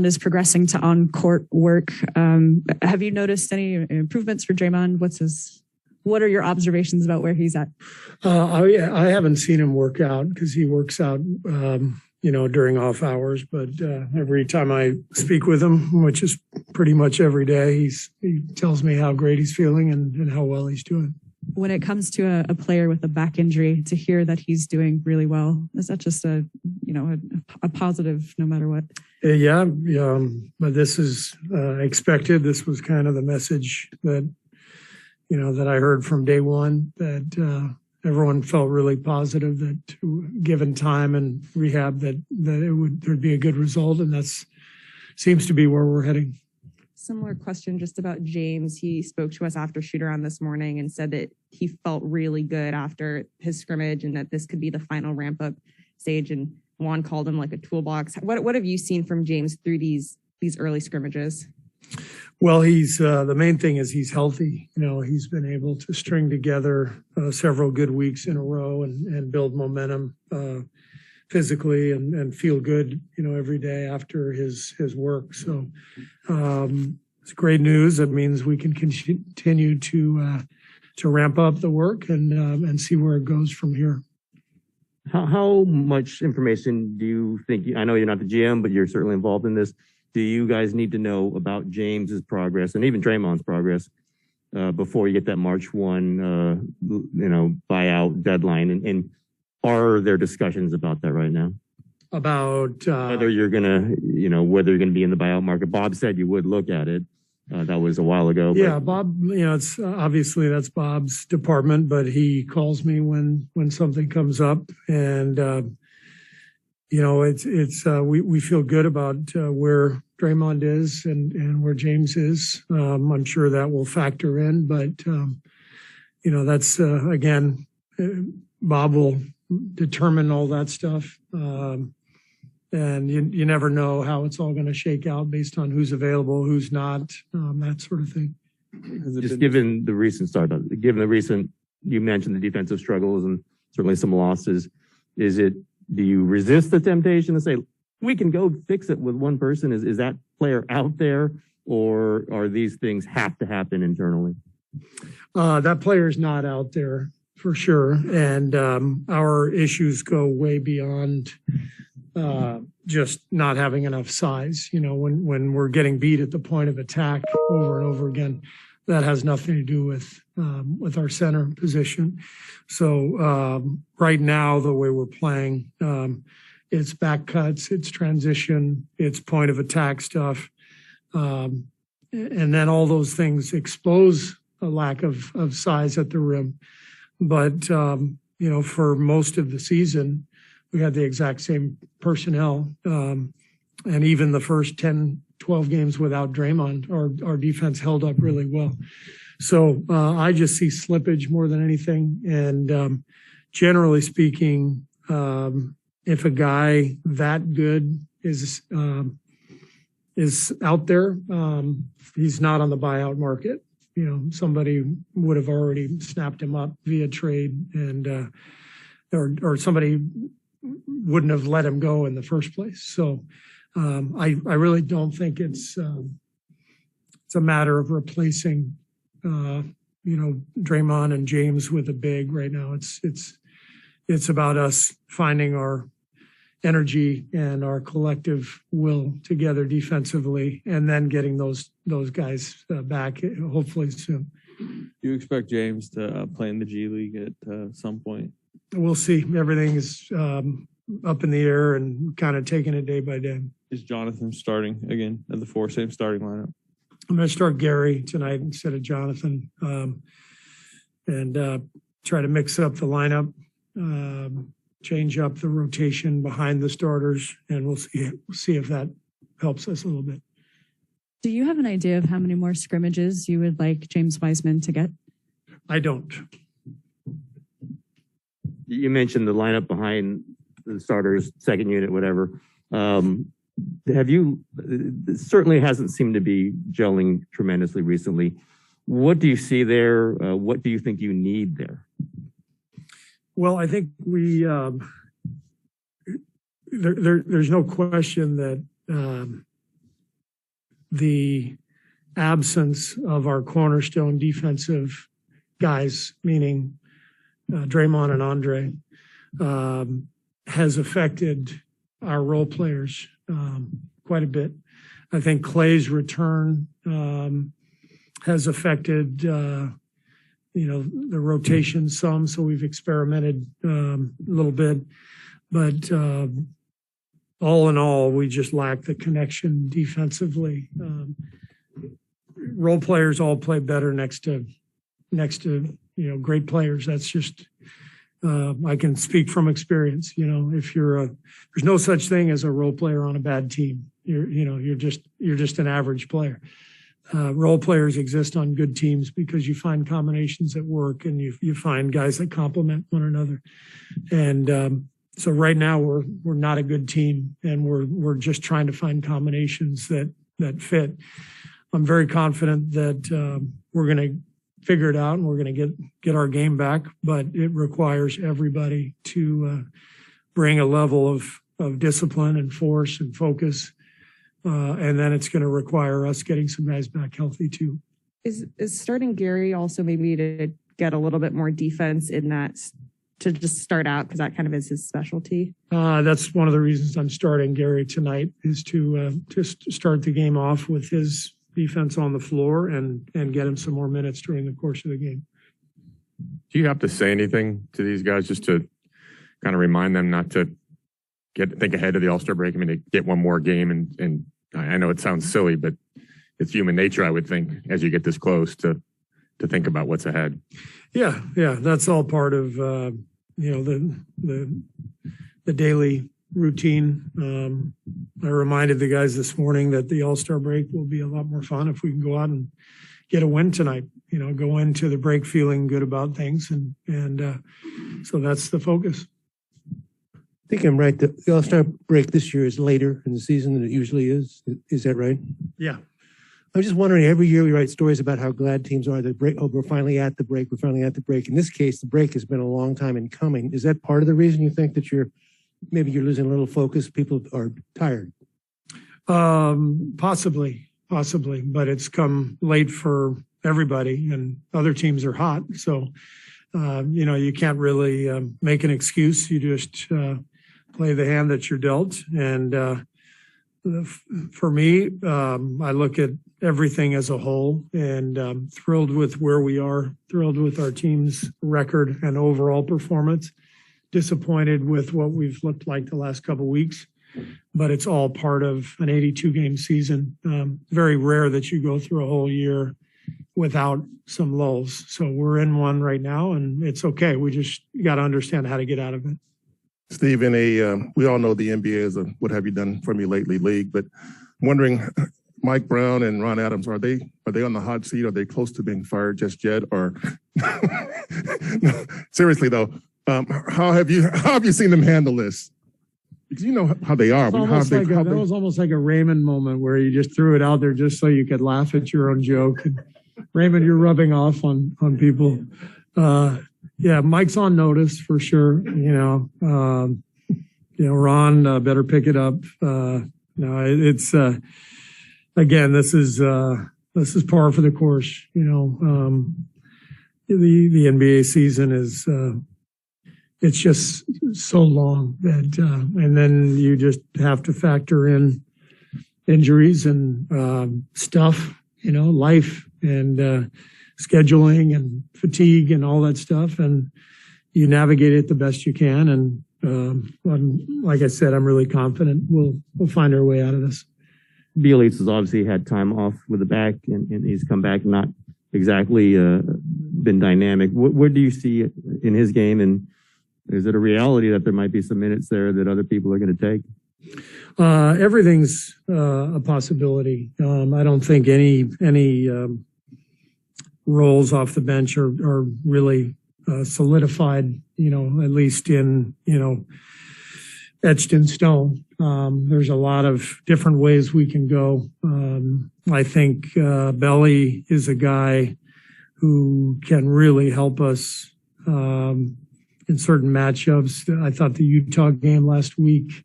is progressing to on-court work. Have you noticed any improvements for Draymond? What are your observations about where he's at? I haven't seen him work out because he works out, during off hours. But every time I speak with him, which is pretty much every day, he tells me how great he's feeling and how well he's doing. When it comes to a player with a back injury, to hear that he's doing really well, is that just a positive no matter what? Yeah. But this is expected. This was kind of the message that I heard from day one, that everyone felt really positive that given time and rehab there'd be a good result. And that's seems to be where we're heading. Similar question just about James. He spoke to us after shoot-around this morning and said that he felt really good after his scrimmage and that this could be the final ramp-up stage. And Juan called him like a toolbox. What have you seen from James through these early scrimmages? Well, he's the main thing is he's healthy. He's been able to string together several good weeks in a row and build momentum physically and feel good, every day after his work. So it's great news. It means we can continue to ramp up the work and see where it goes from here. How much information do you think? I know you're not the GM, but you're certainly involved in this. Do you guys need to know about James's progress and even Draymond's progress before you get that March 1, buyout deadline? And are there discussions about that right now? About whether you're gonna be in the buyout market? Bob said you would look at it. That was a while ago. Yeah, Bob. It's obviously that's Bob's department, but he calls me when something comes up, and we feel good about where Draymond is and where James is. I'm sure that will factor in, but that's again, Bob will determine all that stuff. And you never know how it's all going to shake out based on who's available, who's not, that sort of thing. Just given the recent startup, you mentioned the defensive struggles and certainly some losses. Do you resist the temptation to say, we can go fix it with one person? Is that player out there, or are these things have to happen internally? That player's not out there for sure. And our issues go way beyond just not having enough size. When we're getting beat at the point of attack over and over again, that has nothing to do with our center position. So right now, the way we're playing, it's back cuts, it's transition, it's point of attack stuff. And then all those things expose a lack of size at the rim. But, for most of the season, we had the exact same personnel. And even the first 10, 12 games without Draymond, our defense held up really well. So I just see slippage more than anything. And generally speaking, if a guy that good is out there, he's not on the buyout market. Somebody would have already snapped him up via trade, and or somebody wouldn't have let him go in the first place. So I really don't think it's a matter of replacing Draymond and James with a big right now. It's about us finding our energy and our collective will together defensively, and then getting those guys back hopefully soon. Do you expect James to play in the G League at some point? We'll see. Everything is up in the air and kind of taking it day by day. Is Jonathan starting again at the 4, same starting lineup? I'm going to start Gary tonight instead of Jonathan, and try to mix up the lineup, change up the rotation behind the starters, and we'll see if that helps us a little bit. Do you have an idea of how many more scrimmages you would like James Wiseman to get? I don't. You mentioned the lineup behind the starters, second unit, whatever. It certainly hasn't seemed to be gelling tremendously recently. What do you see there? What do you think you need there? Well, I think there's no question that the absence of our cornerstone defensive guys, meaning Draymond and Andre, has affected our role players quite a bit. I think Clay's return has affected, the rotation some, so we've experimented a little bit. But all in all, we just lack the connection defensively. Role players all play better next to great players. That's just I can speak from experience. If there's no such thing as a role player on a bad team. You're just an average player. Role players exist on good teams because you find combinations that work and you find guys that complement one another. And so right now we're not a good team, and we're just trying to find combinations that fit. I'm very confident that we're going to figure it out and we're going to get our game back, but it requires everybody to bring a level of discipline and force and focus. And then it's going to require us getting some guys back healthy too. Is starting Gary also maybe to get a little bit more defense in that to just start out, because that kind of is his specialty? That's one of the reasons I'm starting Gary tonight, is to just start the game off with his defense on the floor and get him some more minutes during the course of the game. Do you have to say anything to these guys just to kind of remind them not to think ahead of the AllStar break? I mean, to get one more game, and I know it sounds silly, but it's human nature, I would think, as you get this close to think about what's ahead. Yeah, that's all part of the daily routine. I reminded the guys this morning that the AllStar break will be a lot more fun if we can go out and get a win tonight. Go into the break feeling good about things, and so that's the focus. I think I'm right. The AllStar break this year is later in the season than it usually is. Is that right? Yeah. I'm just wondering, every year we write stories about how glad teams are that break. Oh, we're finally at the break. We're finally at the break. In this case, the break has been a long time in coming. Is that part of the reason you think that maybe you're losing a little focus? People are tired. Possibly, but it's come late for everybody, and other teams are hot. So, you can't really make an excuse. You just play the hand that you're dealt. And for me, I look at everything as a whole, and thrilled with where we are, thrilled with our team's record and overall performance, disappointed with what we've looked like the last couple of weeks, but it's all part of an 82-game season. Very rare that you go through a whole year without some lulls. So we're in one right now, and it's okay. We just got to understand how to get out of it. Steve, we all know the NBA is a what have you done for me lately league, but I'm wondering, Mike Brown and Ron Adams, are they on the hot seat? Are they close to being fired just yet? Or no, seriously though, how have you seen them handle this? Because you know how they are. That was almost like a Raymond moment where you just threw it out there just so you could laugh at your own joke. And Raymond, you're rubbing off on people. Yeah, Mike's on notice for sure. Ron better pick it up. It's again, this is par for the course. The NBA season is it's just so long that and then you just have to factor in injuries and stuff, life and scheduling and fatigue and all that stuff, and you navigate it the best you can. And like I said, I'm really confident we'll find our way out of this. Bjelica has obviously had time off with the back, and he's come back not exactly been dynamic. What do you see in his game, and is it a reality that there might be some minutes there that other people are going to take? Everything's a possibility. I don't think any roles off the bench are really solidified, at least in, etched in stone. There's a lot of different ways we can go. I think Belly is a guy who can really help us in certain matchups. I thought the Utah game last week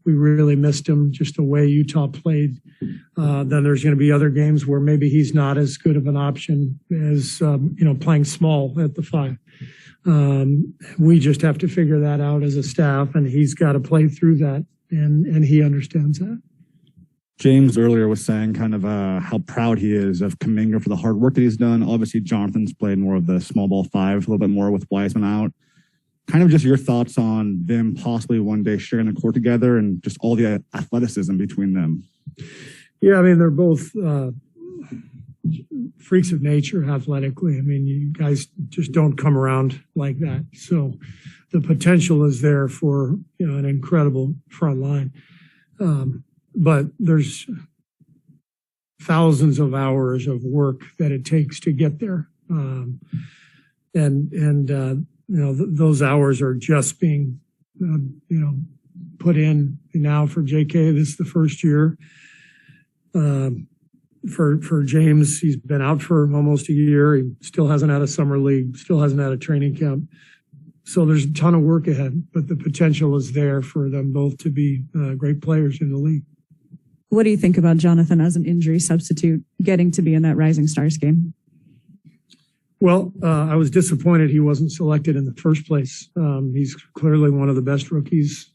we really missed him, just the way Utah played. Then there's going to be other games where maybe he's not as good of an option as, playing small at the 5. We just have to figure that out as a staff, and he's got to play through that, and he understands that. James earlier was saying kind of how proud he is of Kuminga for the hard work that he's done. Obviously, Jonathan's played more of the small ball 5, a little bit more with Wiseman out. Kind of just your thoughts on them possibly one day sharing the court together and just all the athleticism between them. Yeah, I mean, they're both freaks of nature athletically. I mean, you guys just don't come around like that. So the potential is there for, an incredible front line. But there's thousands of hours of work that it takes to get there. Those hours are just being, put in now for JK. This is the first year. For James, he's been out for almost a year. He still hasn't had a summer league, still hasn't had a training camp. So there's a ton of work ahead, but the potential is there for them both to be great players in the league. What do you think about Jonathan as an injury substitute getting to be in that Rising Stars game? Well, I was disappointed he wasn't selected in the first place. He's clearly one of the best rookies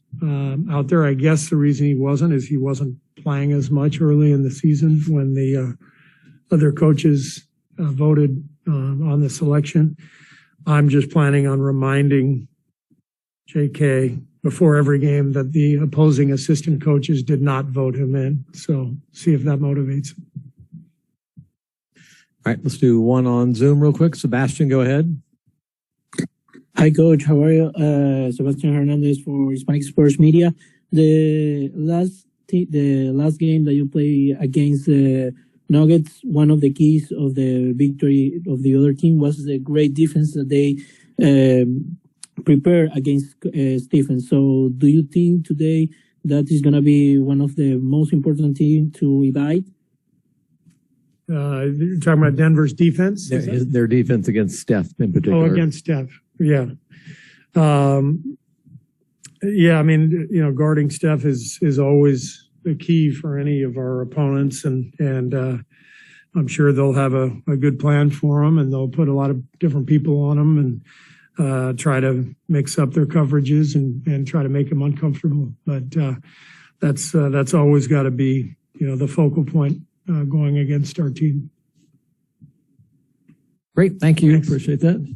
out there. I guess the reason he wasn't is he wasn't playing as much early in the season when the other coaches voted on the selection. I'm just planning on reminding JK before every game that the opposing assistant coaches did not vote him in. So see if that motivates him. All right, let's do one on Zoom real quick. Sebastian, go ahead. Hi, Coach. How are you? Sebastian Hernandez for Hispanic Sports Media. The last game that you play against the Nuggets, one of the keys of the victory of the other team was the great defense that they prepared against Stephen. So do you think today that is going to be one of the most important teams to evade? You're talking about Denver's defense? Their defense against Steph in particular. Oh, against Steph. Yeah. I mean, guarding Steph is always the key for any of our opponents. And I'm sure they'll have a good plan for them, and they'll put a lot of different people on them and try to mix up their coverages and try to make them uncomfortable. But that's always got to be, the focal point going against our team. Great. Thank you. Thanks. Appreciate that.